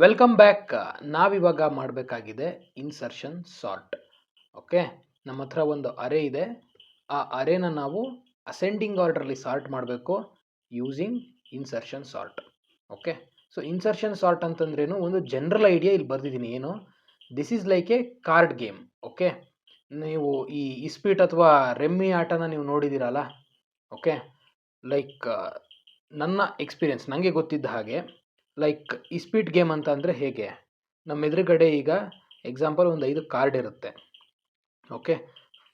Welcome back. ನಾವಿವಾಗ ಮಾಡಬೇಕಾಗಿದೆ insertion sort. Okay, ನಮ್ಮ ಹತ್ರ ಒಂದು ಅರೇ ಇದೆ. ಆ ಅರೇನ ನಾವು ಅಸೆಂಡಿಂಗ್ ಆರ್ಡ್ರಲ್ಲಿ ಸಾರ್ಟ್ ಮಾಡಬೇಕು using insertion sort. Okay, so insertion sort ಅಂತಂದ್ರೇನು, ಒಂದು ಜನರಲ್ ಐಡಿಯಾ ಇಲ್ಲಿ ಬರೆದಿದ್ದೀನಿ. ಏನು, this is like A card game. Okay, ನೀವು ಈ ಇಸ್ಪೀಟ್ ಅಥವಾ ರೆಮ್ಮಿ ಆಟನ ನೀವು ನೋಡಿದ್ದೀರಲ್ಲ. ಓಕೆ, ಲೈಕ್ ನನ್ನ ಎಕ್ಸ್ಪೀರಿಯನ್ಸ್, ನನಗೆ ಗೊತ್ತಿದ್ದ ಹಾಗೆ, ಲೈಕ್ ಇಸ್ಪೀಟ್ ಗೇಮ್ ಅಂತ ಅಂದರೆ ಹೇಗೆ, ನಮ್ಮ ಎದುರುಗಡೆ ಈಗ ಎಕ್ಸಾಂಪಲ್ ಒಂದು 5 ಕಾರ್ಡ್ ಇರುತ್ತೆ. ಓಕೆ,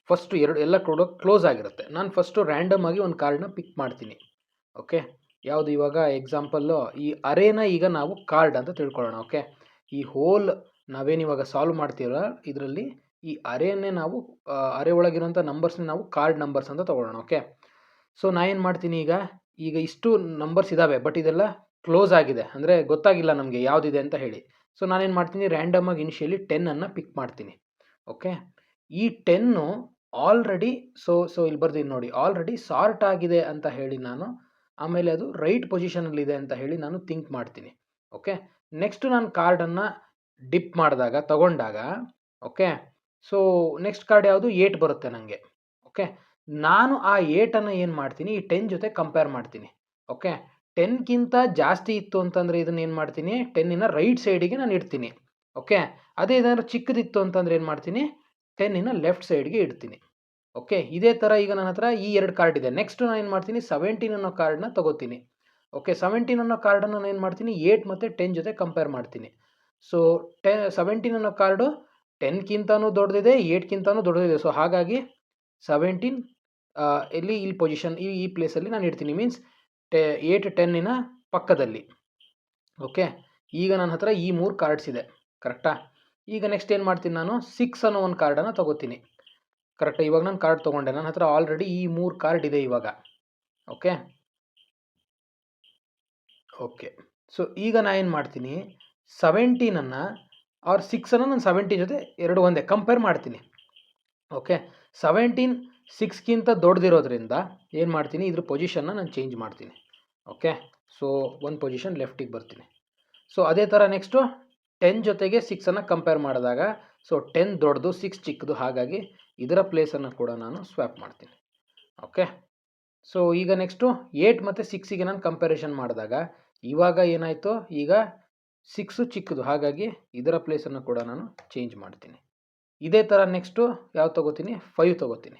ಫಸ್ಟು ಎಲ್ಲ ಕ್ಲೋಸ್ ಆಗಿರುತ್ತೆ. ನಾನು ಫಸ್ಟು ರ್ಯಾಂಡಮ್ ಆಗಿ ಒಂದು ಕಾರ್ಡ್ನ ಪಿಕ್ ಮಾಡ್ತೀನಿ. ಓಕೆ, ಯಾವುದು ಇವಾಗ ಎಕ್ಸಾಂಪಲ್ಲು ಈ ಅರೇನ ಈಗ ನಾವು ಕಾರ್ಡ್ ಅಂತ ತಿಳ್ಕೊಳ್ಳೋಣ. ಓಕೆ, ಈ ಹೋಲ್ ನಾವೇನಿವಾಗ ಸಾಲ್ವ್ ಮಾಡ್ತೀವಲ್ಲ ಇದರಲ್ಲಿ ಈ ಅರೇನೇ ನಾವು ಅರೆ ಒಳಗಿರೋಂಥ ನಂಬರ್ಸ್ನ ನಾವು ಕಾರ್ಡ್ ನಂಬರ್ಸ್ ಅಂತ ತೊಗೊಳ್ಳೋಣ. ಓಕೆ, ಸೊ ನಾ ಏನು ಮಾಡ್ತೀನಿ, ಈಗ ಇಷ್ಟು ನಂಬರ್ಸ್ ಇದ್ದಾವೆ, ಬಟ್ ಇದೆಲ್ಲ ಕ್ಲೋಸ್ ಆಗಿದೆ, ಅಂದರೆ ಗೊತ್ತಾಗಿಲ್ಲ ನಮಗೆ ಯಾವುದಿದೆ ಅಂತ ಹೇಳಿ. ಸೊ ನಾನೇನು ಮಾಡ್ತೀನಿ, ರ್ಯಾಂಡಮ್ ಆಗಿ ಇನಿಷಿಯಲಿ 10 ಪಿಕ್ ಮಾಡ್ತೀನಿ. ಓಕೆ, ಈ 10 ಆಲ್ರೆಡಿ ಸೊ ಇಲ್ಲಿ ಬರ್ತೀನಿ ನೋಡಿ, ಆಲ್ರೆಡಿ ಸಾರ್ಟ್ ಆಗಿದೆ ಅಂತ ಹೇಳಿ ನಾನು, ಆಮೇಲೆ ಅದು ರೈಟ್ ಪೊಸಿಷನಲ್ಲಿದೆ ಅಂತ ಹೇಳಿ ನಾನು ಥಿಂಕ್ ಮಾಡ್ತೀನಿ. ಓಕೆ, ನೆಕ್ಸ್ಟ್ ನಾನು ಕಾರ್ಡನ್ನು ಡಿಪ್ ಮಾಡಿದಾಗ ತಗೊಂಡಾಗ, ಓಕೆ, ಸೊ ನೆಕ್ಸ್ಟ್ ಕಾರ್ಡ್ ಯಾವುದು 8 ಬರುತ್ತೆ ನನಗೆ. ಓಕೆ, ನಾನು ಆ 8 ಏನು ಮಾಡ್ತೀನಿ, ಈ 10 ಜೊತೆ ಕಂಪೇರ್ ಮಾಡ್ತೀನಿ. ಓಕೆ, 10ಗಿಂತ ಜಾಸ್ತಿ ಇತ್ತು ಅಂತಂದರೆ ಇದನ್ನ ಏನು ಮಾಡ್ತೀನಿ, 10 ರೈಟ್ ಸೈಡಿಗೆ ನಾನು ಇಡ್ತೀನಿ. ಓಕೆ, ಅದೇ ಏನಾದ್ರು ಚಿಕ್ಕದಿತ್ತು ಅಂತಂದರೆ ಏನು ಮಾಡ್ತೀನಿ, 10 ಲೆಫ್ಟ್ ಸೈಡ್ಗೆ ಇಡ್ತೀನಿ. ಓಕೆ, ಇದೇ ಥರ ಈಗ ನನ್ನ ಹತ್ರ ಈ 2 ಕಾರ್ಡ್ ಇದೆ. ನೆಕ್ಸ್ಟ್ ನಾನು ಏನು ಮಾಡ್ತೀನಿ, 17 ಅನ್ನೋ ಕಾರ್ಡ್ನ ತಗೋತೀನಿ. ಓಕೆ, 17 ಅನ್ನೋ ಕಾರ್ಡನ್ನು ನಾನು ಏನು ಮಾಡ್ತೀನಿ, 8 ಮತ್ತು 10 ಜೊತೆ ಕಂಪೇರ್ ಮಾಡ್ತೀನಿ. ಸೊ 17 ಅನ್ನೋ ಕಾರ್ಡು 10ಗಿಂತನೂ ದೊಡ್ಡದಿದೆ, 8ಗಿಂತನೂ ದೊಡ್ಡದಿದೆ. ಸೊ ಹಾಗಾಗಿ 17 ಇಲ್ಲಿ ಪೊಸಿಷನ್ ಈ ಪ್ಲೇಸಲ್ಲಿ ನಾನು ಇಡ್ತೀನಿ. ಮೀನ್ಸ್ 8 10 ಪಕ್ಕದಲ್ಲಿ. ಓಕೆ, ಈಗ ನನ್ನ ಹತ್ರ ಈ 3 ಕಾರ್ಡ್ಸ್ ಇದೆ, ಕರೆಕ್ಟಾ. ಈಗ ನೆಕ್ಸ್ಟ್ ಏನು ಮಾಡ್ತೀನಿ, ನಾನು 6 ಅನ್ನೋ ಒಂದು ಕಾರ್ಡನ್ನು ತಗೋತೀನಿ. ಕರೆಕ್ಟಾ, ಇವಾಗ ನಾನು ಕಾರ್ಡ್ ತೊಗೊಂಡೆ, ನನ್ನ ಹತ್ರ ಆಲ್ರೆಡಿ ಈ 3 ಕಾರ್ಡ್ ಇದೆ ಇವಾಗ. ಓಕೆ ಓಕೆ ಸೊ ಈಗ ನಾನು ಏನು ಮಾಡ್ತೀನಿ, 17 ಆರ್ 6 ನಾನು 17 ಜೊತೆ ಎರಡು ಒಂದೇ ಕಂಪೇರ್ ಮಾಡ್ತೀನಿ. ಓಕೆ, 17 6ಗಿಂತ ದೊಡ್ಡದಿರೋದ್ರಿಂದ ಏನು ಮಾಡ್ತೀನಿ, ಇದ್ರ ಪೊಸಿಷನ್ನ ನಾನು ಚೇಂಜ್ ಮಾಡ್ತೀನಿ. ಓಕೆ, ಸೊ ಒಂದು ಪೊಸಿಷನ್ ಲೆಫ್ಟಿಗೆ ಬರ್ತೀನಿ. ಸೊ ಅದೇ ಥರ ನೆಕ್ಸ್ಟು 10 ಜೊತೆಗೆ 6 ಕಂಪೇರ್ ಮಾಡಿದಾಗ, ಸೊ 10 ದೊಡ್ಡದು 6 ಚಿಕ್ಕದು, ಹಾಗಾಗಿ ಇದರ ಪ್ಲೇಸನ್ನು ಕೂಡ ನಾನು ಸ್ವ್ಯಾಪ್ ಮಾಡ್ತೀನಿ. ಓಕೆ, ಸೊ ಈಗ ನೆಕ್ಸ್ಟು 8 ಮತ್ತು 6ಗೆ ನಾನು ಕಂಪ್ಯಾರಿಷನ್ ಮಾಡಿದಾಗ ಇವಾಗ ಏನಾಯಿತು, ಈಗ 6 ಚಿಕ್ಕದು, ಹಾಗಾಗಿ ಇದರ ಪ್ಲೇಸನ್ನು ಕೂಡ ನಾನು ಚೇಂಜ್ ಮಾಡ್ತೀನಿ. ಇದೇ ಥರ ನೆಕ್ಸ್ಟು ಯಾವ್ದು ತೊಗೋತೀನಿ, 5 ತೊಗೋತೀನಿ.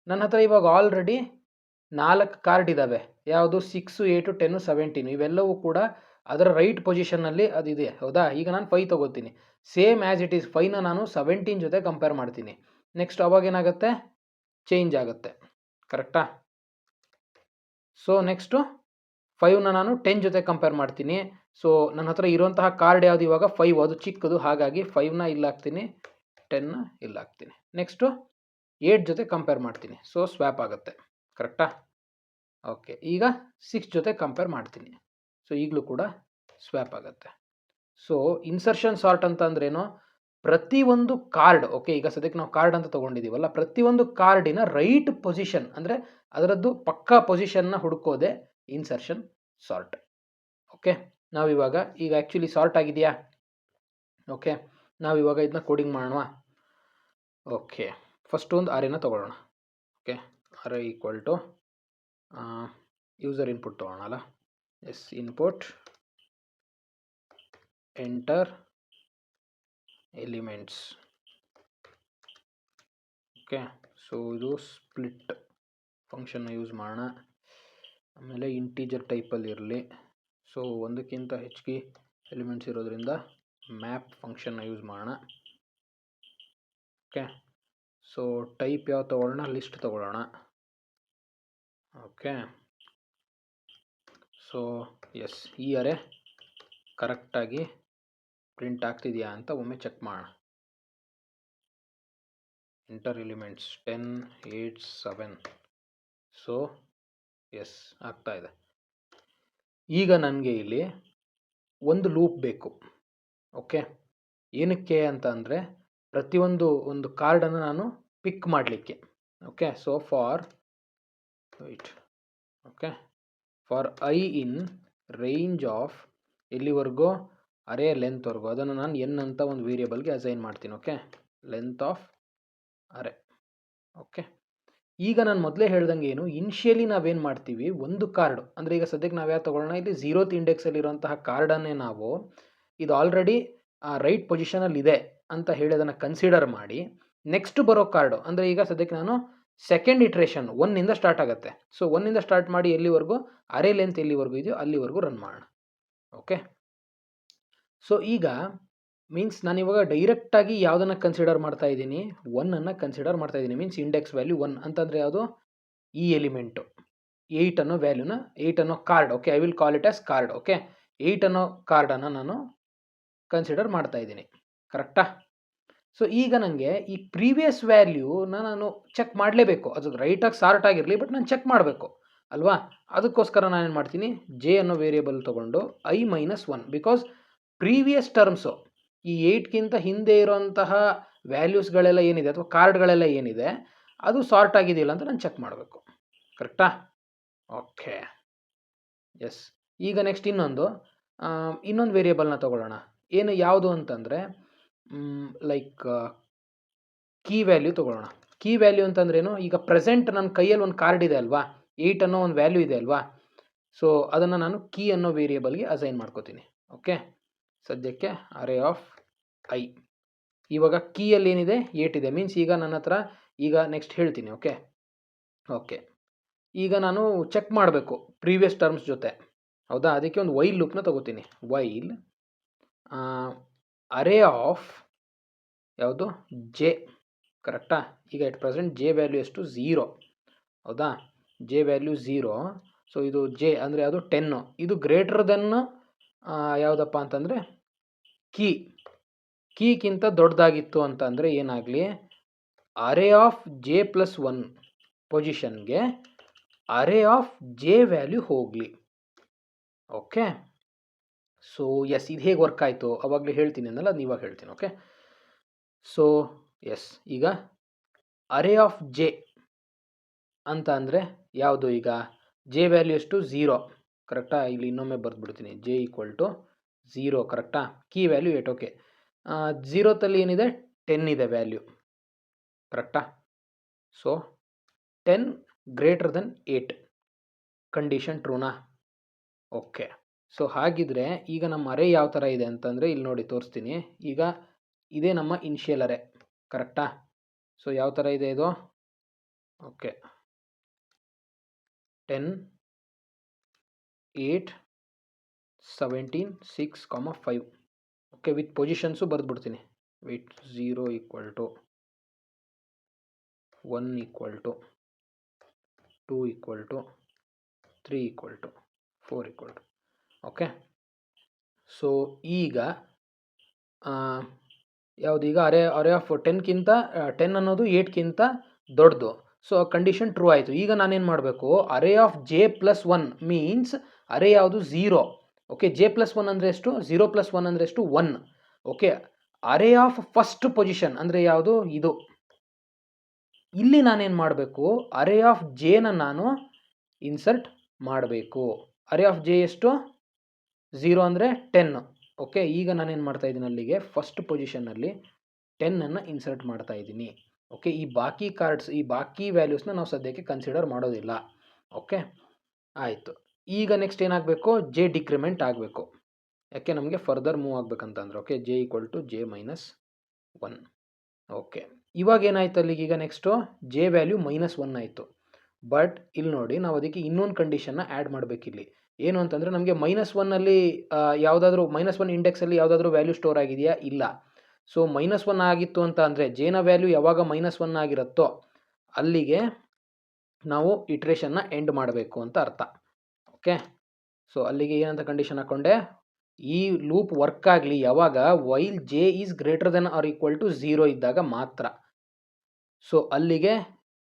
ನನ್ನ ಹತ್ರ ಇವಾಗ ಆಲ್ರೆಡಿ 4 ಕಾರ್ಡ್ ಇದ್ದಾವೆ. ಯಾವುದು 6 8 10 17 ಇವೆಲ್ಲವೂ ಕೂಡ ಅದರ ರೈಟ್ ಪೊಸಿಷನ್ನಲ್ಲಿ ಅದಿದೆ, ಹೌದಾ. ಈಗ ನಾನು 5 ತೊಗೋತೀನಿ. ಸೇಮ್ ಆ್ಯಸ್ ಇಟ್ ಈಸ್ 5ನ ನಾನು 17 ಜೊತೆ ಕಂಪೇರ್ ಮಾಡ್ತೀನಿ. ನೆಕ್ಸ್ಟ್ ಅವಾಗ ಏನಾಗುತ್ತೆ, ಚೇಂಜ್ ಆಗುತ್ತೆ, ಕರೆಕ್ಟಾ. ಸೊ ನೆಕ್ಸ್ಟು 5ನ ನಾನು 10 ಜೊತೆ ಕಂಪೇರ್ ಮಾಡ್ತೀನಿ. ಸೊ ನನ್ನ ಹತ್ರ ಇರುವಂತಹ ಕಾರ್ಡ್ ಯಾವುದು ಇವಾಗ 5, ಅದು ಚಿಕ್ಕದು, ಹಾಗಾಗಿ 5ನ ಇಲ್ಲಿ ಹಾಕ್ತೀನಿ, 10ನ ಇಲ್ಲಿ ಹಾಕ್ತೀನಿ. ನೆಕ್ಸ್ಟು 8 ಜೊತೆ ಕಂಪೇರ್ ಮಾಡ್ತೀನಿ, ಸೊ ಸ್ವ್ಯಾಪ್ ಆಗುತ್ತೆ, ಕರೆಕ್ಟಾ. ಓಕೆ, ಈಗ 6 ಜೊತೆ ಕಂಪೇರ್ ಮಾಡ್ತೀನಿ, ಸೊ ಈಗಲೂ ಕೂಡ ಸ್ವ್ಯಾಪ್ ಆಗುತ್ತೆ. ಸೊ ಇನ್ಸರ್ಷನ್ ಸಾರ್ಟ್ ಅಂತ ಅಂದ್ರೇನು, ಪ್ರತಿಯೊಂದು ಕಾರ್ಡ್, ಓಕೆ, ಈಗ ಸದ್ಯಕ್ಕೆ ನಾವು ಕಾರ್ಡ್ ಅಂತ ತೊಗೊಂಡಿದ್ದೀವಲ್ಲ, ಪ್ರತಿಯೊಂದು ಕಾರ್ಡಿನ ರೈಟ್ ಪೊಸಿಷನ್, ಅಂದರೆ ಅದರದ್ದು ಪಕ್ಕಾ ಪೊಸಿಷನ್ನ ಹುಡುಕೋದೆ ಇನ್ಸರ್ಷನ್ ಸಾರ್ಟ್. ಓಕೆ, ನಾವಿವಾಗ ಈಗ ಆ್ಯಕ್ಚುಲಿ ಸಾರ್ಟ್ ಆಗಿದೆಯಾ. ಓಕೆ, ನಾವಿವಾಗ ಇದನ್ನ ಕೋಡಿಂಗ್ ಮಾಡೋಣ. ಓಕೆ, ಫಸ್ಟ್ ಒಂದು ಅರೇನ ತೊಗೊಳ್ಳೋಣ. Okay, array equal to user input ತೊಗೊಳ್ಳೋಣ. Yes, input enter elements. Okay, so ಇದು ಸ್ಪ್ಲಿಟ್ ಫಂಕ್ಷನ್ನ ಯೂಸ್ ಮಾಡೋಣ. ಆಮೇಲೆ ಇಂಟೀಜರ್ ಟೈಪಲ್ಲಿ ಇರಲಿ. ಸೊ ಒಂದಕ್ಕಿಂತ ಹೆಚ್ಚಿಗೆ ಎಲಿಮೆಂಟ್ಸ್ ಇರೋದ್ರಿಂದ ಮ್ಯಾಪ್ ಫಂಕ್ಷನ್ನ ಯೂಸ್ ಮಾಡೋಣ. ಓಕೆ, ಸೊ ಟೈಪ್ ಯಾವ ತೊಗೊಳ್ಳೋಣ, ಲಿಸ್ಟ್ ತೊಗೊಳ್ಳೋಣ. ಓಕೆ, ಸೊ ಎಸ್, ಈ ಅರೆ ಕರೆಕ್ಟಾಗಿ ಪ್ರಿಂಟ್ ಆಗ್ತಿದೆಯಾ ಅಂತ ಒಮ್ಮೆ ಚೆಕ್ ಮಾಡೋಣ. Enter elements 10 8 7. ಸೊ ಎಸ್, ಆಗ್ತಾ ಇದೆ. ಈಗ ನನಗೆ ಇಲ್ಲಿ ಒಂದು ಲೂಪ್ ಬೇಕು. ಓಕೆ, ಏನಕ್ಕೆ ಅಂತ ಅಂದರೆ ಒಂದು ಕಾರ್ಡನ್ನು ನಾನು ಪಿಕ್ ಮಾಡಲಿಕ್ಕೆ. Okay, so for I in range of ಎಲ್ಲಿವರೆಗೂ ಅರೇ ಲೆಂತ್ವರೆಗೂ ಅದನ್ನು ನಾನು ಎನ್ ಅಂತ ಒಂದು ವೇರಿಯೇಬಲ್ಗೆ ಅಸೈನ್ ಮಾಡ್ತೀನಿ. Okay, length of array. Okay, ಈಗ ನಾನು ಮೊದಲೇ ಹೇಳ್ದಂಗೆ ಏನು ಇನಿಷಿಯಲಿ ನಾವೇನು ಮಾಡ್ತೀವಿ, ಒಂದು ಕಾರ್ಡ್ ಅಂದರೆ ಈಗ ಸದ್ಯಕ್ಕೆ ನಾವು ಯಾರು ತೊಗೊಳ್ಳೋಣ, ಇಲ್ಲಿ 0th ಇಂಡೆಕ್ಸಲ್ಲಿರುವಂತಹ ಕಾರ್ಡನ್ನೇ ನಾವು ಇದು ಆಲ್ರೆಡಿ ರೈಟ್ ಪೊಸಿಷನಲ್ಲಿದೆ ಅಂತ ಹೇಳಿ ಅದನ್ನು ಕನ್ಸಿಡರ್ ಮಾಡಿ ನೆಕ್ಸ್ಟ್ ಬರೋ ಕಾರ್ಡು ಅಂದರೆ ಈಗ ಸದ್ಯಕ್ಕೆ ನಾನು ಸೆಕೆಂಡ್ ಇಟ್ರೇಷನ್ 1ಇಂದ ಸ್ಟಾರ್ಟ್ ಆಗುತ್ತೆ. ಸೊ 1ಇಂದ ಸ್ಟಾರ್ಟ್ ಮಾಡಿ ಎಲ್ಲಿವರೆಗೂ ಅರೇ ಲೆಂತ್ ಎಲ್ಲಿವರೆಗೂ ಇದೆಯೋ ಅಲ್ಲಿವರೆಗೂ ರನ್ ಮಾಡೋಣ. ಓಕೆ, ಸೊ ಈಗ ಮೀನ್ಸ್ ನಾನಿವಾಗ ಡೈರೆಕ್ಟಾಗಿ ಯಾವುದನ್ನು ಕನ್ಸಿಡರ್ ಮಾಡ್ತಾ ಇದ್ದೀನಿ, 1ಅನ್ನು ಕನ್ಸಿಡರ್ ಮಾಡ್ತಾ ಇದ್ದೀನಿ. ಮೀನ್ಸ್ ಇಂಡೆಕ್ಸ್ ವ್ಯಾಲ್ಯೂ 1 ಅಂತಂದರೆ ಯಾವುದು, ಈ ಎಲಿಮೆಂಟು 8 ಅನ್ನೋ ವ್ಯಾಲ್ಯೂನ, 8 ಅನ್ನೋ card. Okay, I will call it as card. Okay, 8 ಅನ್ನೋ ಕಾರ್ಡನ್ನು ನಾನು ಕನ್ಸಿಡರ್ ಮಾಡ್ತಾ ಇದ್ದೀನಿ. ಕರೆಕ್ಟಾ? ಸೊ ಈಗ ನನಗೆ ಈ ಪ್ರೀವಿಯಸ್ ವ್ಯಾಲ್ಯೂನ ನಾನು ಚೆಕ್ ಮಾಡಲೇಬೇಕು. ಅದು ರೈಟಾಗಿ ಸಾರ್ಟ್ ಆಗಿರಲಿ, ಬಟ್ ನಾನು ಚೆಕ್ ಮಾಡಬೇಕು ಅಲ್ವಾ? ಅದಕ್ಕೋಸ್ಕರ ನಾನೇನು ಮಾಡ್ತೀನಿ, ಜೆ ಅನ್ನೋ ವೇರಿಯೇಬಲ್ ತೊಗೊಂಡು i-1 ಬಿಕಾಸ್ ಪ್ರೀವಿಯಸ್ ಟರ್ಮ್ಸು ಈ 8ಗಿಂತ ಹಿಂದೆ ಇರೋಂತಹ ವ್ಯಾಲ್ಯೂಸ್ಗಳೆಲ್ಲ ಏನಿದೆ ಅಥವಾ ಕಾರ್ಡ್ಗಳೆಲ್ಲ ಏನಿದೆ ಅದು ಸಾರ್ಟ್ ಆಗಿದೆಯಲ್ಲ ಅಂತ ನಾನು ಚೆಕ್ ಮಾಡಬೇಕು. ಕರೆಕ್ಟಾ? Okay, yes. ಈಗ ನೆಕ್ಸ್ಟ್ ಇನ್ನೊಂದು ವೇರಿಯೇಬಲ್ನ ತೊಗೊಳ್ಳೋಣ. ಯಾವುದು ಅಂತಂದರೆ ಲೈಕ್ ಕೀ ವ್ಯಾಲ್ಯೂ ತೊಗೊಳ್ಳೋಣ. ಕೀ ವ್ಯಾಲ್ಯೂ ಅಂತಂದ್ರೇನು, ಈಗ ಪ್ರೆಸೆಂಟ್ ನನ್ನ ಕೈಯಲ್ಲಿ ಒಂದು ಕಾರ್ಡ್ ಇದೆ ಅಲ್ವಾ, 8 ಅನ್ನೋ ಒಂದು ವ್ಯಾಲ್ಯೂ ಇದೆ ಅಲ್ವಾ, ಸೊ ಅದನ್ನು ನಾನು ಕೀ ಅನ್ನೋ ವೇರಿಯೇಬಲ್ಗೆ ಅಸೈನ್ ಮಾಡ್ಕೋತೀನಿ. ಓಕೆ, ಸದ್ಯಕ್ಕೆ ಅರೇ ಆಫ್ ಐ. ಇವಾಗ ಕೀಯಲ್ಲಿ ಏನಿದೆ, 8 ಇದೆ. ಮೀನ್ಸ್ ಈಗ ನನ್ನ ಹತ್ರ ಈಗ ನೆಕ್ಸ್ಟ್ ಹೇಳ್ತೀನಿ. ಓಕೆ, ಓಕೆ, ಈಗ ನಾನು ಚೆಕ್ ಮಾಡಬೇಕು ಪ್ರೀವಿಯಸ್ ಟರ್ಮ್ಸ್ ಜೊತೆ, ಹೌದಾ? ಅದಕ್ಕೆ ಒಂದು ವೈಲ್ ಲೂಪ್ನ ತಗೋತೀನಿ. ವೈಲ್ ಅರೇ ಆಫ್ ಯಾವುದು, ಜೆ. ಕರೆಕ್ಟಾ? ಈಗ ಎಟ್ ಪ್ರೆಸೆಂಟ್ ಜೆ ವ್ಯಾಲ್ಯೂ ಎಷ್ಟು, 0. ಹೌದಾ? J value 0. ಸೊ ಇದು ಜೆ ಅಂದರೆ ಅದು 10. ಇದು ಗ್ರೇಟರ್ ದೆನ್ ಯಾವುದಪ್ಪ ಅಂತಂದರೆ ಕೀಗಿಂತ ದೊಡ್ಡದಾಗಿತ್ತು ಅಂತ ಅಂದರೆ ಏನಾಗಲಿ, ಅರೇ ಆಫ್ ಜೆ ಪ್ಲಸ್ 1 ಪೊಸಿಷನ್ಗೆ ಅರೇ ಆಫ್ ಜೆ ವ್ಯಾಲ್ಯೂ ಹೋಗಲಿ. ಓಕೆ, ಸೊ ಎಸ್, ಇದು ಹೇಗೆ ವರ್ಕ್ ಆಯಿತು ಅವಾಗಲೇ ಹೇಳ್ತೀನಿ ಅನ್ನಲ್ಲ, ಅದು ಇವಾಗ ಹೇಳ್ತೀನಿ. ಓಕೆ, ಸೊ ಎಸ್, ಈಗ ಅರೇ ಆಫ್ ಜೆ ಅಂತ ಅಂದರೆ ಯಾವುದು, ಈಗ ಜೆ ವ್ಯಾಲ್ಯೂ ಎಷ್ಟು, 0. ಕರೆಕ್ಟಾ? ಇಲ್ಲಿ ಇನ್ನೊಮ್ಮೆ ಬರೆದ್ಬಿಡ್ತೀನಿ, ಜೆ ಈಕ್ವಲ್ ಟು 0. ಕರೆಕ್ಟಾ? Key value 8. ಓಕೆ, 0ತಲ್ಲಿ ಏನಿದೆ, 10 ಇದೆ ವ್ಯಾಲ್ಯೂ. ಕರೆಕ್ಟಾ? ಸೊ 10 ಗ್ರೇಟರ್ ದೆನ್ 8 ಕಂಡೀಷನ್ ಟ್ರೂನಾ? ಓಕೆ, ಸೊ ಹಾಗಿದ್ರೆ ಈಗ ನಮ್ಮ ಅರೇ ಯಾವ ಥರ ಇದೆ ಅಂತಂದರೆ ಇಲ್ಲಿ ನೋಡಿ ತೋರಿಸ್ತೀನಿ. ಈಗ ಇದೇ ನಮ್ಮ ಇನಿಷಿಯಲ್ ಅರೇ. ಕರೆಕ್ಟಾ? ಸೊ ಯಾವ ಥರ ಇದೆ ಇದು, ಓಕೆ, 10, 8, 17, 6, 5. ಓಕೆ, ವಿತ್ ಪೊಸಿಷನ್ಸು ಬರೆದ್ಬಿಡ್ತೀನಿ. With 0 equal to 1 equal to 2 equal to 3 equal to 4 equal to. Okay, so ಈಗ ಯಾವುದು, ಈಗ ಅರೇ ಆಫ್ 10ಗಿಂತ 10 ಅನ್ನೋದು 8ಗಿಂತ ದೊಡ್ಡದು. ಸೊ ಆ ಕಂಡೀಷನ್ ಟ್ರೂ ಆಯಿತು. ಈಗ ನಾನೇನು ಮಾಡಬೇಕು, array of J plus 1 means array ಯಾವುದು, 0. ಓಕೆ, ಜೆ ಪ್ಲಸ್ 1 ಅಂದರೆ ಎಷ್ಟು, 0 ಪ್ಲಸ್ 1 ಅಂದರೆ ಎಷ್ಟು, 1. Okay, array of first position ಅಂದರೆ ಯಾವುದು, ಇದು. ಇಲ್ಲಿ ನಾನೇನು ಮಾಡಬೇಕು, ಅರೇ ಆಫ್ ಜೆನ ನಾನು ಇನ್ಸರ್ಟ್ ಮಾಡಬೇಕು. ಅರೇ ಆಫ್ ಜೆ ಎಷ್ಟು, 0 ಅಂದರೆ 10. ಓಕೆ, ಈಗ ನಾನೇನು ಮಾಡ್ತಾ ಇದ್ದೀನಿ, ಅಲ್ಲಿಗೆ ಫಸ್ಟ್ ಪೊಸಿಷನ್ನಲ್ಲಿ 10ಅನ್ನು ಇನ್ಸರ್ಟ್ ಮಾಡ್ತಾ ಇದ್ದೀನಿ. ಓಕೆ, ಈ ಬಾಕಿ ಕಾರ್ಡ್ಸ್, ಈ ಬಾಕಿ ವ್ಯಾಲ್ಯೂಸ್ನ ನಾವು ಸದ್ಯಕ್ಕೆ ಕನ್ಸಿಡರ್ ಮಾಡೋದಿಲ್ಲ. ಓಕೆ, ಆಯಿತು. ಈಗ ನೆಕ್ಸ್ಟ್ ಏನಾಗಬೇಕು, ಜೆ ಡಿಕ್ರಿಮೆಂಟ್ ಆಗಬೇಕು. ಯಾಕೆ, ನಮಗೆ ಫರ್ದರ್ ಮೂವ್ ಆಗಬೇಕಂತಂದ್ರೆ. Okay, J equal to J minus 1. Okay, ಇವಾಗ ಏನಾಯ್ತು ಅಲ್ಲಿಗೆ, ಈಗ ನೆಕ್ಸ್ಟು ಜೆ ವ್ಯಾಲ್ಯೂ -1 ಆಯಿತು. ಬಟ್ ಇಲ್ಲಿ ನೋಡಿ, ನಾವು ಅದಕ್ಕೆ ಇನ್ನೊಂದು ಕಂಡೀಷನ್ನ ಆ್ಯಡ್ ಮಾಡಬೇಕಿಲ್ಲಿ. ಏನು ಅಂತಂದರೆ, ನಮಗೆ -1ಅಲ್ಲಿ ಯಾವುದಾದ್ರೂ -1 ಇಂಡೆಕ್ಸಲ್ಲಿ ಯಾವುದಾದ್ರೂ ವ್ಯಾಲ್ಯೂ ಸ್ಟೋರ್ ಆಗಿದೆಯಾ, ಇಲ್ಲ. ಸೊ -1 ಆಗಿತ್ತು ಅಂತ ಅಂದರೆ ಜೆನ ವ್ಯಾಲ್ಯೂ ಯಾವಾಗ -1 ಆಗಿರುತ್ತೋ ಅಲ್ಲಿಗೆ ನಾವು ಇಟ್ರೇಷನ್ನ ಎಂಡ್ ಮಾಡಬೇಕು ಅಂತ ಅರ್ಥ. ಓಕೆ, ಸೊ ಅಲ್ಲಿಗೆ ಏನಂತ ಕಂಡೀಷನ್ ಹಾಕ್ಕೊಂಡೆ, ಈ ಲೂಪ್ ವರ್ಕ್ ಆಗಲಿ ಯಾವಾಗ, while J is greater than or equal to 0 ಇದ್ದಾಗ ಮಾತ್ರ. ಸೊ ಅಲ್ಲಿಗೆ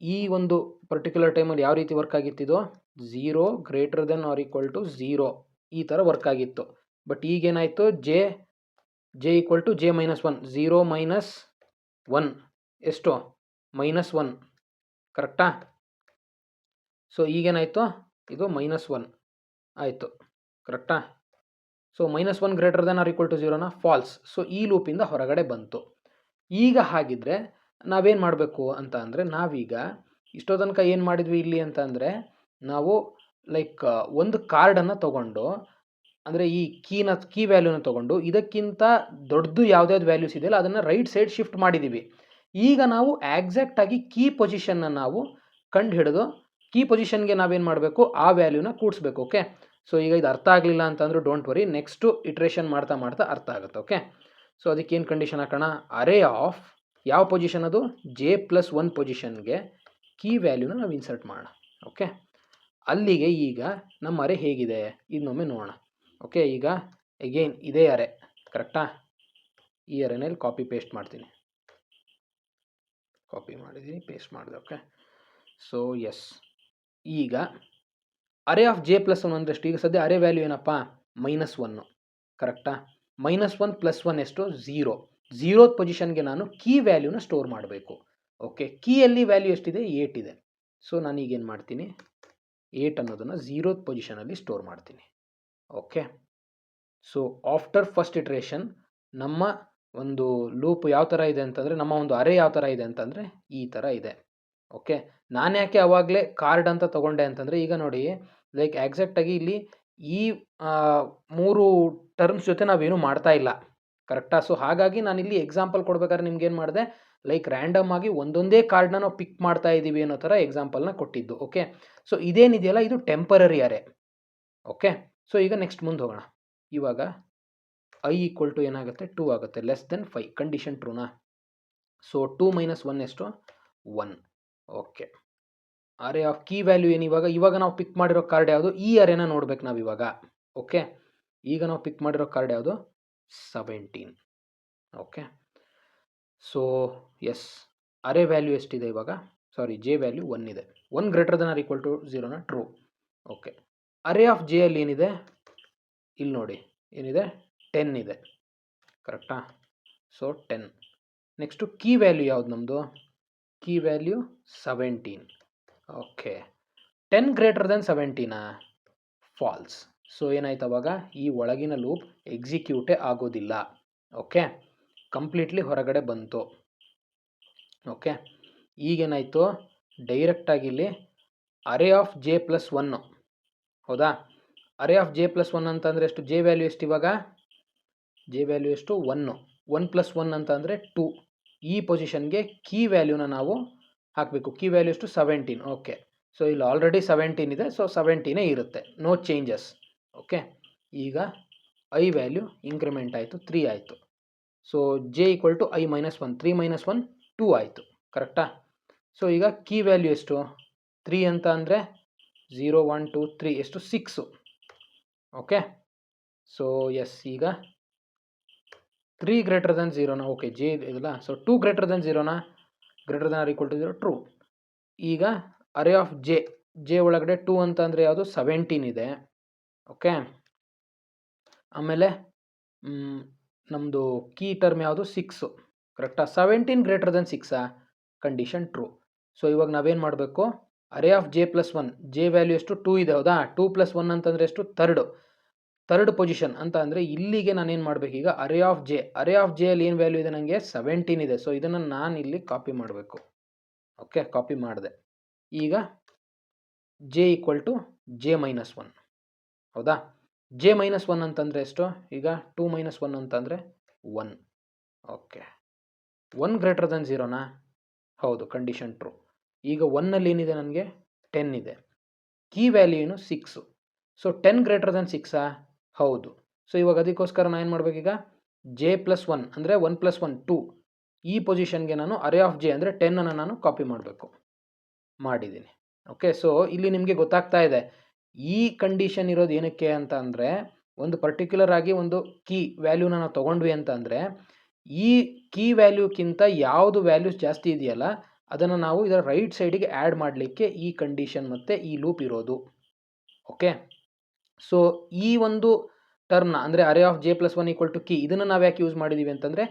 ಈ ಒಂದು ಪರ್ಟಿಕ್ಯುಲರ್ ಟೈಮಲ್ಲಿ ಯಾವ ರೀತಿ ವರ್ಕ್ ಆಗಿತ್ತಿದು, 0 greater than or equal to 0 ಈ ಥರ ವರ್ಕ್ ಆಗಿತ್ತು. ಬಟ್ ಈಗೇನಾಯಿತು, ಜೆ ಈಕ್ವಲ್ ಟು ಜೆ -1, 0 - 1 ಎಷ್ಟು, -1. ಕರೆಕ್ಟಾ? ಸೊ ಈಗೇನಾಯಿತು, ಇದು -1 ಆಯಿತು. ಕರೆಕ್ಟಾ? So -1 greater than or equal to 0ನಾ ಫಾಲ್ಸ್. ಸೊ ಈ ಲೂಪಿಂದ ಹೊರಗಡೆ ಬಂತು. ಈಗ ಹಾಗಿದ್ರೆ ನಾವೇನು ಮಾಡಬೇಕು ಅಂತ ಅಂದರೆ, ನಾವೀಗ ಇಷ್ಟೋ ತನಕ ಏನು ಮಾಡಿದ್ವಿ ಇಲ್ಲಿ ಅಂತ ಅಂದರೆ, ನಾವು ಲೈಕ್ ಒಂದು ಕಾರ್ಡನ್ನು ತೊಗೊಂಡು, ಅಂದರೆ ಈ ಕೀ ವ್ಯಾಲ್ಯೂನ ತೊಗೊಂಡು ಇದಕ್ಕಿಂತ ದೊಡ್ಡದು ಯಾವ್ದಾವ್ದು ವ್ಯಾಲ್ಯೂಸ್ ಇದೆಯಲ್ಲ ಅದನ್ನು ರೈಟ್ ಸೈಡ್ ಶಿಫ್ಟ್ ಮಾಡಿದ್ದೀವಿ. ಈಗ ನಾವು ಆಗಿ ಕೀ ಪೊಸಿಷನ್ನ ನಾವು ಕಂಡು ಹಿಡಿದು ಕೀ ಪೊಸಿಷನ್ಗೆ ನಾವೇನು ಮಾಡಬೇಕು, ಆ ವ್ಯಾಲ್ಯೂನ ಕೂಡಿಸ್ಬೇಕು. ಓಕೆ, ಸೊ ಈಗ ಇದು ಅರ್ಥ ಆಗಲಿಲ್ಲ ಅಂತಂದ್ರೆ ಡೋಂಟ್ ವರಿ, ನೆಕ್ಸ್ಟು ಇಟ್ರೇಷನ್ ಮಾಡ್ತಾ ಮಾಡ್ತಾ ಅರ್ಥ ಆಗುತ್ತೆ. ಓಕೆ, ಸೊ ಅದಕ್ಕೇನು ಕಂಡೀಷನ್ ಹಾಕೋಣ, ಅರೇ ಆಫ್ ಯಾವ ಪೊಸಿಷನ್ ಅದು J+1 ಪೊಸಿಷನ್ಗೆ ಕೀ ವ್ಯಾಲ್ಯೂನ ನಾವು ಇನ್ಸರ್ಟ್ ಮಾಡೋಣ. ಓಕೆ, ಅಲ್ಲಿಗೆ ಈಗ ನಮ್ಮ ಅರೆ ಹೇಗಿದೆ ಇನ್ನೊಮ್ಮೆ ನೋಡೋಣ. ಓಕೆ, ಈಗ ಅಗೇನ್ ಇದೇ ಅರೆ ಕರೆಕ್ಟಾ, ಈ ಅರೆನಲ್ಲಿ ಕಾಪಿ ಪೇಸ್ಟ್ ಮಾಡ್ತೀನಿ, ಕಾಪಿ ಮಾಡಿದ್ದೀನಿ, ಪೇಸ್ಟ್ ಮಾಡಿದೆ. ಓಕೆ, ಸೊ ಎಸ್, ಈಗ ಅರೆ ಆಫ್ J+1 ಅಂದರೆ ಎಷ್ಟು, ಈಗ ಸದ್ಯ ಅರೆ ವ್ಯಾಲ್ಯೂ ಏನಪ್ಪ -1 ಕರೆಕ್ಟಾ. -1 + 1 ಎಷ್ಟು 0th ಪೊಸಿಷನ್ಗೆ ನಾನು ಕೀ ವ್ಯಾಲ್ಯೂನ ಸ್ಟೋರ್ ಮಾಡಬೇಕು. ಓಕೆ, ಕೀಯಲ್ಲಿ ವ್ಯಾಲ್ಯೂ ಎಷ್ಟಿದೆ 8 ಇದೆ. ಸೊ ನಾನೀಗೇನು ಮಾಡ್ತೀನಿ, 8 ಅನ್ನೋದನ್ನು 0th ಪೊಸಿಷನಲ್ಲಿ ಸ್ಟೋರ್ ಮಾಡ್ತೀನಿ. Okay, so after first iteration ನಮ್ಮ ಒಂದು ಲೂಪ್ ಯಾವ ಥರ ಇದೆ ಅಂತಂದರೆ, ನಮ್ಮ ಒಂದು ಅರೆ ಯಾವ ಥರ ಇದೆ ಅಂತಂದರೆ ಈ ಥರ ಇದೆ. ಓಕೆ, ನಾನು ಯಾಕೆ ಆವಾಗಲೇ ಕಾರ್ಡ್ ಅಂತ ತೊಗೊಂಡೆ ಅಂತಂದರೆ, ಈಗ ನೋಡಿ ಲೈಕ್ ಎಕ್ಸಾಕ್ಟಾಗಿ ಇಲ್ಲಿ ಈ 3 ಟರ್ಮ್ಸ್ ಜೊತೆ ನಾವೇನು ಮಾಡ್ತಾ ಇಲ್ಲ ಕರೆಕ್ಟಾ. ಸೊ ಹಾಗಾಗಿ ನಾನಿಲ್ಲಿ ಎಕ್ಸಾಂಪಲ್ ಕೊಡ್ಬೇಕಾದ್ರೆ ನಿಮ್ಗೇನು ಮಾಡಿದೆ, ಲೈಕ್ ರ್ಯಾಂಡಮ್ ಆಗಿ ಒಂದೊಂದೇ ಕಾರ್ಡ್ನ ನಾವು ಪಿಕ್ ಮಾಡ್ತಾ ಇದ್ದೀವಿ ಅನ್ನೋ ಥರ ಎಕ್ಸಾಂಪಲ್ನ ಕೊಟ್ಟಿದ್ದು. ಓಕೆ, ಸೊ ಇದೇನಿದೆಯಲ್ಲ ಇದು ಟೆಂಪರರಿ ಅರೆ. ಓಕೆ, ಸೊ ಈಗ ನೆಕ್ಸ್ಟ್ ಮುಂದೆ ಹೋಗೋಣ. ಇವಾಗ I = ಏನಾಗುತ್ತೆ 2 ಆಗುತ್ತೆ, <5 ಕಂಡೀಷನ್ ಟ್ರೂನಾ. ಸೊ 2 - 1 ಎಷ್ಟು 1. Okay, array of key value ಏನು, ಇವಾಗ ನಾವು ಪಿಕ್ ಮಾಡಿರೋ ಕಾರ್ಡ್ ಯಾವುದು, ಈ ಅರೆನ ನೋಡ್ಬೇಕು ನಾವು ಇವಾಗ. ಓಕೆ, ಈಗ ನಾವು ಪಿಕ್ ಮಾಡಿರೋ ಕಾರ್ಡ್ ಯಾವುದು 17. Okay, so yes, array value ಎಷ್ಟಿದೆ ಇವಾಗ, ಸಾರಿ J ವ್ಯಾಲ್ಯೂ 1 ಇದೆ. 1 greater than or equal to 0ನಾ true. Okay, array of J ಅಲ್ಲಿ ಏನಿದೆ ಇಲ್ಲಿ ನೋಡಿ, ಏನಿದೆ 10 ಇದೆ ಕರೆಕ್ಟಾ. ಸೊ 10. ನೆಕ್ಸ್ಟು ಕೀ ವ್ಯಾಲ್ಯೂ ಯಾವುದು ನಮ್ಮದು, key value 17. Okay, 10 greater than 17ನಾ ಫಾಲ್ಸ್. ಸೊ ಏನಾಯ್ತು ಅವಾಗ, ಈ ಒಳಗಿನ ಲೂಪ್ ಎಕ್ಸಿಕ್ಯೂಟೇ ಆಗೋದಿಲ್ಲ. ಓಕೆ, ಕಂಪ್ಲೀಟ್ಲಿ ಹೊರಗಡೆ ಬಂತು. ಓಕೆ, ಈಗೇನಾಯಿತು, ಡೈರೆಕ್ಟಾಗಿ ಇಲ್ಲಿ ಅರೆ ಆಫ್ J+1, ಹೌದಾ. ಅರೆ ಆಫ್ J+1 ಅಂತಂದರೆ ಎಷ್ಟು, J ವ್ಯಾಲ್ಯೂ ಎಷ್ಟು ಇವಾಗ, J ವ್ಯಾಲ್ಯೂ ಎಷ್ಟು 1. 1 + 1 ಅಂತಂದರೆ 2. ಈ ಪೊಸಿಷನ್ಗೆ ಕೀ ವ್ಯಾಲ್ಯೂನ ನಾವು ಹಾಕಬೇಕು. ಕೀ ವ್ಯಾಲ್ಯೂ ಎಷ್ಟು 17. ಓಕೆ, ಸೊ ಇಲ್ಲಿ ಆಲ್ರೆಡಿ 17 ಇದೆ, ಸೊ 17 ಇರುತ್ತೆ, ನೋ ಚೇಂಜಸ್. ಓಕೆ, ಈಗ I ವ್ಯಾಲ್ಯೂ ಇಂಕ್ರಿಮೆಂಟ್ ಆಯಿತು, 3 ಆಯಿತು. ಸೊ J = I - 1, 3 - 1 2 ಆಯಿತು ಕರೆಕ್ಟಾ. ಸೊ ಈಗ ಕೀ ವ್ಯಾಲ್ಯೂ ಎಷ್ಟು 3 ಅಂತ ಅಂದರೆ 0 1 2 3 ಎಷ್ಟು 6. ಓಕೆ, ಸೊ ಎಸ್, ಈಗ 3 ಗ್ರೇಟರ್ ದೆನ್ 0ನಾ, ಓಕೆ J ಇದಲ್ಲ, ಸೊ 2 ಗ್ರೇಟರ್ ದೆನ್ 0ನಾ, greater than or equal to 0 true. ಈಗ ಅರೆ ಆಫ್ J ಒಳಗಡೆ 2 ಅಂತ ಅಂದರೆ ಯಾವುದು 17 ಇದೆ. ಓಕೆ, ಆಮೇಲೆ ನಮ್ಮದು ಕೀ ಟರ್ಮ್ ಯಾವುದು 6 ಕರೆಕ್ಟಾ. 17 greater than 6 condition true. So ಇವಾಗ ನಾವೇನು ಮಾಡಬೇಕು, ಅರೆ ಆಫ್ J+1, J ವ್ಯಾಲ್ಯೂ ಎಷ್ಟು 2 ಇದೆ, ಹೌದಾ. 2 + 1 ಅಂತಂದರೆ ಎಷ್ಟು ಥರ್ಡ್ ಪೊಸಿಷನ್ ಅಂತ ಅಂದರೆ ಇಲ್ಲಿಗೆ ನಾನೇನು ಮಾಡಬೇಕು, ಈಗ ಅರೆ ಆಫ್ J ಅಲ್ಲಿ ಏನು ವ್ಯಾಲ್ಯೂ ಇದೆ ನನಗೆ 17 ಇದೆ. ಸೊ ಇದನ್ನು ನಾನು ಇಲ್ಲಿ ಕಾಪಿ ಮಾಡಬೇಕು. ಓಕೆ, ಕಾಪಿ ಮಾಡಿದೆ. ಈಗ J = J-1, ಹೌದಾ. J-1 ಅಂತಂದರೆ ಎಷ್ಟು, ಈಗ 2 - 1 ಅಂತಂದರೆ 1. ಓಕೆ, 1 ಗ್ರೇಟರ್ ದೆನ್ 0ನಾ, ಹೌದು ಕಂಡೀಷನ್ ಟ್ರೂ. ಈಗ 1ನಲ್ಲಿ ಏನಿದೆ ನನಗೆ 10 ಇದೆ, ಕೀ ವ್ಯಾಲ್ಯೂ ಏನು 6. ಸೊ 10 ಗ್ರೇಟರ್ ದೆನ್ 6 ಹೌದು. ಸೊ ಇವಾಗ ಅದಕ್ಕೋಸ್ಕರ ನಾನು ಏನು ಮಾಡಬೇಕು, ಈಗ J+1 ಅಂದರೆ 1 + 1 2 ಈ ಪೊಸಿಷನ್ಗೆ ನಾನು ಅರೆ ಆಫ್ J ಅಂದರೆ 10ಅನ್ನು ನಾನು ಕಾಪಿ ಮಾಡಬೇಕು, ಮಾಡಿದ್ದೀನಿ. ಓಕೆ, ಸೊ ಇಲ್ಲಿ ನಿಮಗೆ ಗೊತ್ತಾಗ್ತಾ ಇದೆ ಈ ಕಂಡೀಷನ್ ಇರೋದು ಏನಕ್ಕೆ ಅಂತ ಅಂದರೆ, ಒಂದು ಪರ್ಟಿಕ್ಯುಲರ್ ಆಗಿ ಒಂದು ಕೀ ವ್ಯಾಲ್ಯೂನ ನಾವು ತೊಗೊಂಡ್ವಿ ಅಂತ ಅಂದರೆ, ಈ ಕೀ ವ್ಯಾಲ್ಯೂಕ್ಕಿಂತ ಯಾವುದು ವ್ಯಾಲ್ಯೂಸ್ ಜಾಸ್ತಿ ಇದೆಯಲ್ಲ ಅದನ್ನು ನಾವು ಇದರ ರೈಟ್ ಸೈಡಿಗೆ ಆ್ಯಡ್ ಮಾಡಲಿಕ್ಕೆ ಈ ಕಂಡೀಷನ್ ಮತ್ತು ಈ ಲೂಪ್ ಇರೋದು. ಓಕೆ, ಸೊ ಈ ಒಂದು ಟರ್ಮ್ನ ಅಂದರೆ ಅರೆ ಆಫ್ J+1 = ಕೀ, ಇದನ್ನು ನಾವು ಯಾಕೆ ಯೂಸ್ ಮಾಡಿದ್ದೀವಿ ಅಂತಂದರೆ,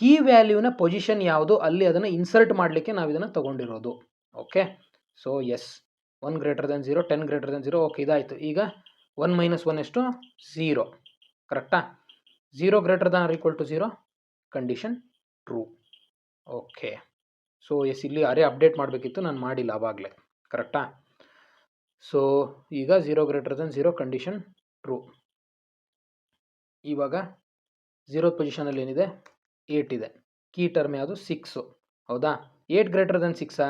ಕೀ ವ್ಯಾಲ್ಯೂನ ಪೊಸಿಷನ್ ಯಾವುದು ಅಲ್ಲಿ ಅದನ್ನು ಇನ್ಸರ್ಟ್ ಮಾಡಲಿಕ್ಕೆ ನಾವು ಇದನ್ನು ತೊಗೊಂಡಿರೋದು. Okay, so yes, 1 greater than 0, 10 greater than 0. Okay, ಇದಾಯಿತು. ಈಗ 1 - 1 ಎಷ್ಟು 0. ಕರೆಕ್ಟಾ? 0 greater than or equal to 0 condition true. Okay, so yes, ಇಲ್ಲಿ ಅರೇ ಅಪ್ಡೇಟ್ ಮಾಡಬೇಕಿತ್ತು, ನಾನು ಮಾಡಿಲ್ಲ ಆವಾಗಲೇ. ಕರೆಕ್ಟಾ? ಸೊ ಈಗ 0 ಗ್ರೇಟರ್ ದಾನ್ 0 ಕಂಡೀಷನ್ ಟ್ರೂ. ಇವಾಗ 0th ಪೊಸಿಷನಲ್ಲಿ ಏನಿದೆ? 8 ಇದೆ. ಕೀ ಟರ್ಮ್ ಯಾವುದು? 6. ಹೌದಾ? 8 ಗ್ರೇಟರ್ ದಾನ್ 6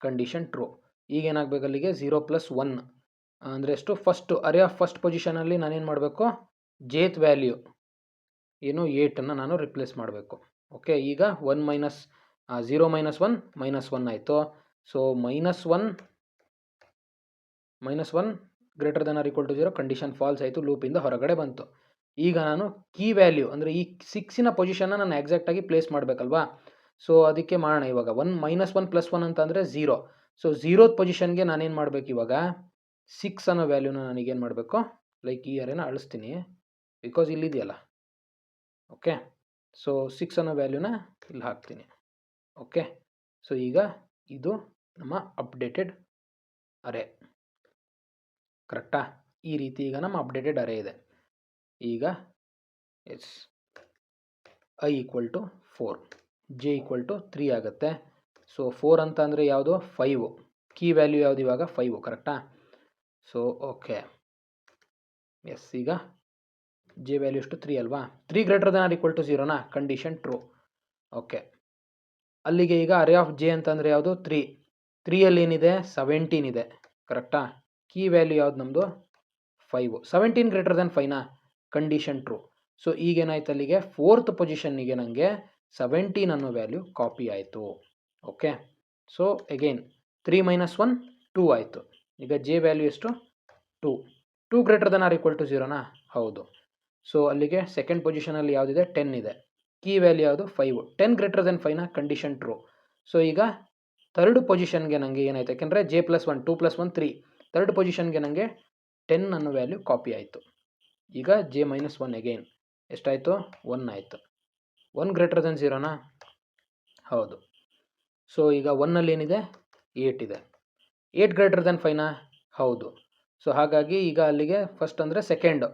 ಕಂಡೀಷನ್ ಟ್ರೂ. ಈಗ ಏನಾಗಬೇಕು ಅಲ್ಲಿಗೆ? 0 ಪ್ಲಸ್ 1 ಅಂದರೆ ಎಷ್ಟು? ಫಸ್ಟ್ ಅರೇ ಆಫ್ ಫಸ್ಟ್ ಪೊಸಿಷನಲ್ಲಿ ನಾನೇನು ಮಾಡಬೇಕು? ಜೇತ್ ವ್ಯಾಲ್ಯೂ ಏನು 8ಅನ್ನು ನಾನು ರಿಪ್ಲೇಸ್ ಮಾಡಬೇಕು. ಓಕೆ, ಈಗ 1 ಮೈನಸ್ 0 ಮೈನಸ್ 1 ಆಯಿತು. So minus one greater than or equal to 0 condition false ಆಯಿತು, ಲೂಪಿಂದ ಹೊರಗಡೆ ಬಂತು. ಈಗ ನಾನು ಕೀ ವ್ಯಾಲ್ಯೂ ಅಂದರೆ ಈ 6ನ ಪೊಸಿಷನ್ನ ನಾನು ಎಕ್ಸಾಕ್ಟಾಗಿ ಪ್ಲೇಸ್ ಮಾಡಬೇಕಲ್ವಾ? ಸೊ ಅದಕ್ಕೆ ಮಾಡೋಣ ಇವಾಗ. 1 ಮೈನಸ್ 1 ಪ್ಲಸ್ 1 ಅಂತ ಅಂದರೆ 0. ಸೊ 0th ಪೊಸಿಷನ್ಗೆ ನಾನೇನು ಮಾಡಬೇಕು ಇವಾಗ? 6 ಅನ್ನೋ ವ್ಯಾಲ್ಯೂನ ನನಗೇನು ಮಾಡಬೇಕು? ಲೈಕ್ ಈ ಅರೇನ ಅಳಿಸ್ತೀನಿ, ಬಿಕಾಸ್ ಇಲ್ಲಿದೆಯಲ್ಲ. ಓಕೆ, ಸೊ 6 ಅನ್ನೋ ವ್ಯಾಲ್ಯೂನ ಇಲ್ಲಿ ಹಾಕ್ತೀನಿ. ಓಕೆ, ಸೊ ಈಗ ಇದು ನಮ್ಮ ಅಪ್ಡೇಟೆಡ್ ಅರೇ. ಕರೆಕ್ಟಾ? ಈ ರೀತಿ ಈಗ ನಮ್ಮ ಅಪ್ಡೇಟೆಡ್ ಅರೇ ಇದೆ. ಈಗ yes, I equal to 4, J equal to 3 ಆಗುತ್ತೆ. ಸೊ 4 ಅಂತ ಅಂದರೆ ಯಾವುದು? 5. ಕೀ ವ್ಯಾಲ್ಯೂ ಯಾವುದು ಇವಾಗ? 5. ಕರೆಕ್ಟಾ? ಸೊ ಓಕೆ, ಎಸ್, ಈಗ ಜೆ ವ್ಯಾಲ್ಯೂ ಎಷ್ಟು? 3 ಅಲ್ವಾ? 3 greater than or equal to 0ನಾ? Condition true. ಓಕೆ, ಅಲ್ಲಿಗೆ ಈಗ ಅರೇ ಆಫ್ ಜೆ ಅಂತಂದರೆ ಯಾವುದು? 3. 3ಅಲ್ಲಿ ಏನಿದೆ? 17 ಇದೆ. ಕರೆಕ್ಟಾ? ಕೀ ವ್ಯಾಲ್ಯೂ ಯಾವುದು ನಮ್ಮದು? 5. 17 ಗ್ರೇಟರ್ ದನ್ 5ನಾ? Condition true. ಸೊ ಈಗೇನಾಯ್ತು ಅಲ್ಲಿಗೆ? 4th ಪೊಸಿಷನ್ನಿಗೆ ನನಗೆ 17 ಅನ್ನೋ ವ್ಯಾಲ್ಯೂ ಕಾಪಿ ಆಯಿತು. ಓಕೆ, ಸೊ ಅಗೈನ್ 3 ಮೈನಸ್ 1 2 ಆಯಿತು. ಈಗ ಜೆ ವ್ಯಾಲ್ಯೂ ಎಷ್ಟು? 2. 2 greater than or equal to 0ನಾ? ಹೌದು. ಸೊ ಅಲ್ಲಿಗೆ ಸೆಕೆಂಡ್ ಪೊಸಿಷನಲ್ಲಿ ಯಾವುದಿದೆ? 10 ಇದೆ. ಕೀ ವ್ಯಾಲ್ಯೂ ಯಾವುದು? 5. 10 ಗ್ರೇಟರ್ ದನ್ 5ನಾ? Condition true. ಸೊ ಈಗ ಥರ್ಡ್ ಪೊಸಿಷನ್ಗೆ ನನಗೆ ಏನಾಯಿತು? ಯಾಕೆಂದರೆ ಜೆ ಪ್ಲಸ್ 1, 2 ಪ್ಲಸ್ 1 3. ಥರ್ಡ್ ಪೊಸಿಷನ್ಗೆ ನನಗೆ 10 ಅನ್ನೋ ವ್ಯಾಲ್ಯೂ ಕಾಪಿ ಆಯಿತು. ಈಗ ಜೆ ಮೈನಸ್ 1 ಅಗೈನ್ ಎಷ್ಟಾಯಿತು? 1 ಆಯಿತು. 1 ಗ್ರೇಟರ್ ದನ್ 0ನಾ? ಹೌದು. ಸೊ ಈಗ 1ಅಲ್ಲಿ ಏನಿದೆ? 8 ಇದೆ. 8 ಗ್ರೇಟರ್ ದನ್ 5ನಾ? ಹೌದು. ಸೊ ಹಾಗಾಗಿ ಈಗ ಅಲ್ಲಿಗೆ ಫಸ್ಟ್ ಅಂದರೆ ಸೆಕೆಂಡ್,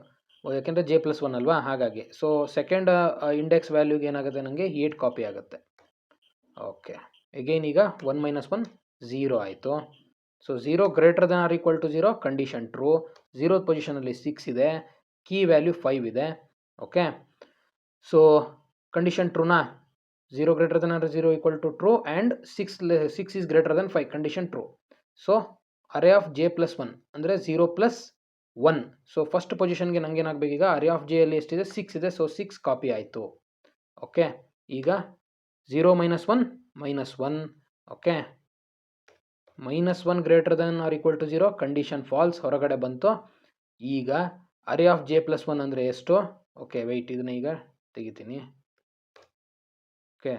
ಯಾಕೆಂದರೆ ಜೆ ಪ್ಲಸ್ 1 ಅಲ್ವಾ? ಹಾಗಾಗಿ ಸೊ ಸೆಕೆಂಡ್ ಇಂಡೆಕ್ಸ್ ವ್ಯಾಲ್ಯೂಗೆ ಏನಾಗುತ್ತೆ? ನನಗೆ 8 ಕಾಪಿ ಆಗುತ್ತೆ. ಓಕೆ, ಅಗೈನ್ ಈಗ 1 ಮೈನಸ್ 1 0 ಆಯಿತು. So 0 greater than or equal to 0 condition true. 0th ಪೊಸಿಷನಲ್ಲಿ 6 ಇದೆ. ಕೀ ವ್ಯಾಲ್ಯೂ 5 ಇದೆ. ಓಕೆ, ಸೊ ಕಂಡೀಷನ್ ಟ್ರೂನಾ? 0 greater than or 0 equal to true and 6 is greater than 5 condition true. So array of J plus 1 ಅಂದರೆ 0 plus 1. So first ಪೊಸಿಷನ್ಗೆ ನನಗೆ ಏನಾಗಬೇಕು? ಈಗ ಅರೇ of ಜೆಯಲ್ಲಿ ಎಷ್ಟಿದೆ? 6 ಇದೆ. ಸೊ 6 ಕಾಪಿ ಆಯಿತು. ಓಕೆ, ಈಗ 0 minus 1 minus 1. Okay, minus 1 greater than or equal to 0 condition false, ಹೊರಗಡೆ ಬಂತು. ಈಗ ಅರೇ ಆಫ್ ಜೆ ಪ್ಲಸ್ 1 ಅಂದರೆ ಎಷ್ಟು? ಓಕೆ, ವೆಯ್ಟ್, ಇದನ್ನ ಈಗ ತೆಗಿತೀನಿ. Okay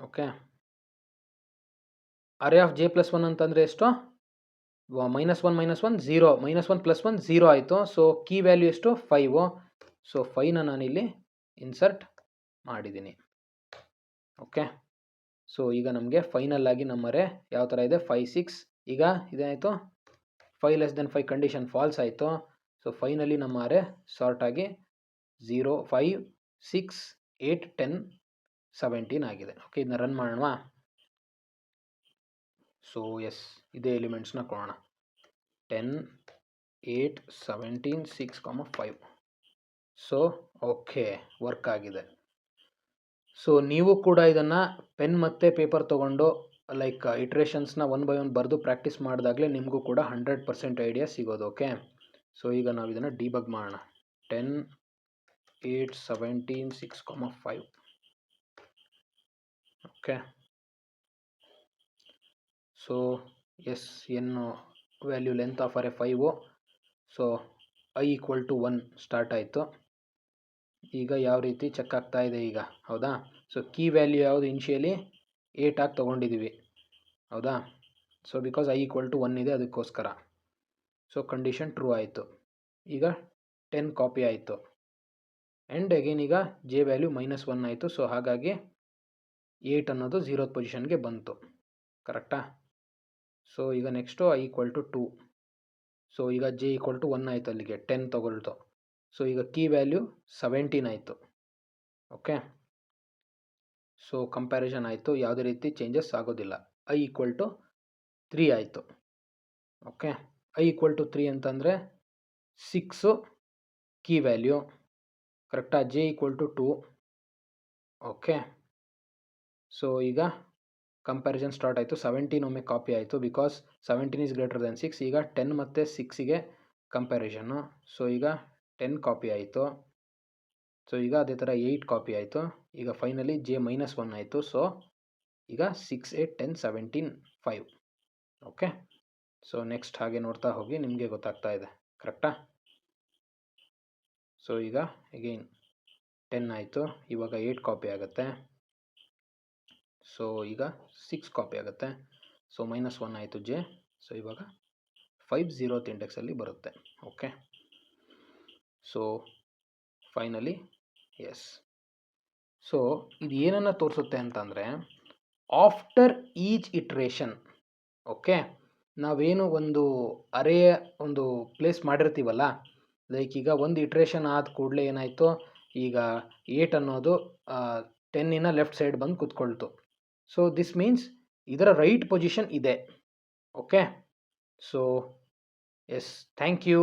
okay array of J plus 1 ಅಂತಂದರೆ ಎಷ್ಟು? ಮೈನಸ್ 1 ಮೈನಸ್ 1 0, ಮೈನಸ್ 1 ಪ್ಲಸ್ 1 0 ಆಯಿತು. ಸೊ ಕೀ ವ್ಯಾಲ್ಯೂ ಎಷ್ಟು? 5. ಸೊ 5ನ ನಾನಿಲ್ಲಿ ಇನ್ಸರ್ಟ್ ಮಾಡಿದ್ದೀನಿ. ಓಕೆ, ಸೊ ಈಗ ನಮಗೆ ಫೈನಲ್ ಆಗಿ ನಮ್ಮ ಅರೇ ಯಾವ ಥರ ಇದೆ? 5 6. ಈಗ ಇದೇನಾಯಿತು? 5 ಲೆಸ್ ದೆನ್ 5 ಕಂಡೀಷನ್ ಫಾಲ್ಸ್ ಆಯಿತು. ಸೊ ಫೈನಲಿ ನಮ್ಮ ಅರೇ ಸಾರ್ಟ್ ಆಗಿ 0 5 6 8 10 17 ಆಗಿದೆ. ಓಕೆ, ಇದನ್ನ ರನ್ ಮಾಡೋಣ. ಸೊ ಎಸ್, ಇದೇ ಎಲಿಮೆಂಟ್ಸ್ನ ಕೊಡೋಣ. 10 8 17 6, 5. ಸೊ ಓಕೆ, ವರ್ಕ್ ಆಗಿದೆ. ಸೊ ನೀವು ಕೂಡ ಇದನ್ನು ಪೆನ್ ಮತ್ತು ಪೇಪರ್ ತೊಗೊಂಡು ಲೈಕ್ ಇಟ್ರೇಷನ್ಸ್ನ 1 by 1 ಬರೆದು ಪ್ರಾಕ್ಟೀಸ್ ಮಾಡಿದಾಗಲೇ ನಿಮಗೂ ಕೂಡ 100% ಐಡಿಯಾ ಸಿಗೋದು. ಓಕೆ, ಸೊ ಈಗ ನಾವು ಇದನ್ನು ಡಿಬಗ್ ಮಾಡೋಣ. 10 8 17 6, 5. ಓಕೆ, ಸೊ ಎಸ್, ಏನು value length of array 5. So I equal to 1 start ಆಯಿತು. ಈಗ ಯಾವ ರೀತಿ ಚೆಕ್ ಆಗ್ತಾ ಇದೆ ಈಗ? ಹೌದಾ? ಸೊ ಕೀ ವ್ಯಾಲ್ಯೂ ಯಾವುದು? ಇನಿಷಿಯಲಿ 8 ಆಗಿ ತೊಗೊಂಡಿದ್ದೀವಿ. ಹೌದಾ? So because I equal to 1 ಇದೆ, ಅದಕ್ಕೋಸ್ಕರ. ಸೊ ಕಂಡೀಷನ್ ಟ್ರೂ ಆಯಿತು. ಈಗ 10 ಕಾಪಿ ಆಯಿತು. ಆ್ಯಂಡ್ ಅಗೇನ್ ಈಗ ಜೆ ವ್ಯಾಲ್ಯೂ ಮೈನಸ್ 1 ಆಯಿತು. ಸೊ ಹಾಗಾಗಿ 8 ಅನ್ನೋದು 0th ಪೊಸಿಷನ್ಗೆ ಬಂತು. ಕರೆಕ್ಟಾ? ಸೊ ಈಗ next I equal to 2. So ಈಗ ಜೆ ಈಕ್ವಲ್ ಟು 1 ಆಯಿತು, ಅಲ್ಲಿಗೆ 10 ತಗೊಳ್ತು. ಸೊ ಈಗ ಕೀ ವ್ಯಾಲ್ಯೂ 17 ಆಯಿತು. ಓಕೆ, ಸೊ ಕಂಪ್ಯಾರಿಸನ್ ಆಯಿತು, ಯಾವುದೇ ರೀತಿ ಚೇಂಜಸ್ ಆಗೋದಿಲ್ಲ. ಐ ಈಕ್ವಲ್ ಟು 3 ಆಯಿತು. ಓಕೆ, ಐ ಈಕ್ವಲ್ ಟು 3 ಅಂತಂದರೆ 6 ಕೀ ವ್ಯಾಲ್ಯೂ, ಕರೆಕ್ಟಾ? J equal to 2. Okay, so ಈಗ ಕಂಪ್ಯಾರಿಸನ್ ಸ್ಟಾರ್ಟ್ ಆಯಿತು. 17 ಒಮ್ಮೆ ಕಾಪಿ ಆಯಿತು, ಬಿಕಾಸ್ 17 ಈಸ್ ಗ್ರೇಟರ್ ದೆನ್ 6. ಈಗ 10 ಮತ್ತು 6ಗೆ ಕಂಪ್ಯಾರಿಸನ್ನು. ಸೊ ಈಗ 10 ಕಾಪಿ ಆಯಿತು. ಸೊ ಈಗ ಅದೇ ಥರ 8 ಕಾಪಿ ಆಯಿತು. ಈಗ ಫೈನಲಿ ಜೆ -1 ಆಯಿತು. ಸೊ ಈಗ 6, 8, 10, 17, 5. ಓಕೆ, ಸೊ ನೆಕ್ಸ್ಟ್ ಹಾಗೆ ನೋಡ್ತಾ ಹೋಗಿ, ನಿಮಗೆ ಗೊತ್ತಾಗ್ತಾ ಇದೆ, ಕರೆಕ್ಟಾ? ಸೊ ಈಗ ಅಗೈನ್ 10 ಆಯಿತು. ಇವಾಗ 8 ಕಾಪಿ ಆಗುತ್ತೆ. ಸೊ ಈಗ 6 ಕಾಪಿ ಆಗುತ್ತೆ. ಸೊ -1 ಆಯಿತು ಜೆ. ಸೊ ಇವಾಗ 5 0th ಇಂಡೆಕ್ಸಲ್ಲಿ ಬರುತ್ತೆ. Okay, so finally yes. ಸೊ ಇದು ಏನನ್ನು ತೋರಿಸುತ್ತೆ ಅಂತಂದರೆ, ಆಫ್ಟರ್ ಈಚ್ ಇಟ್ರೇಷನ್, ಓಕೆ, ನಾವೇನು ಒಂದು ಅರೇಯ ಒಂದು ಪ್ಲೇಸ್ ಮಾಡಿರ್ತೀವಲ್ಲ, ಲೈಕ್ ಈಗ ಒಂದು ಇಟ್ರೇಷನ್ ಆದ ಕೂಡಲೇ ಏನಾಯಿತು, ಈಗ 8 ಅನ್ನೋದು 10ನ ಲೆಫ್ಟ್ ಸೈಡ್ ಬಂದು ಕೂತ್ಕೊಳ್ತು. ಸೊ ದಿಸ್ ಮೀನ್ಸ್ ಇದರ ರೈಟ್ ಪೊಸಿಷನ್ ಇದೆ. Okay, so yes, thank you.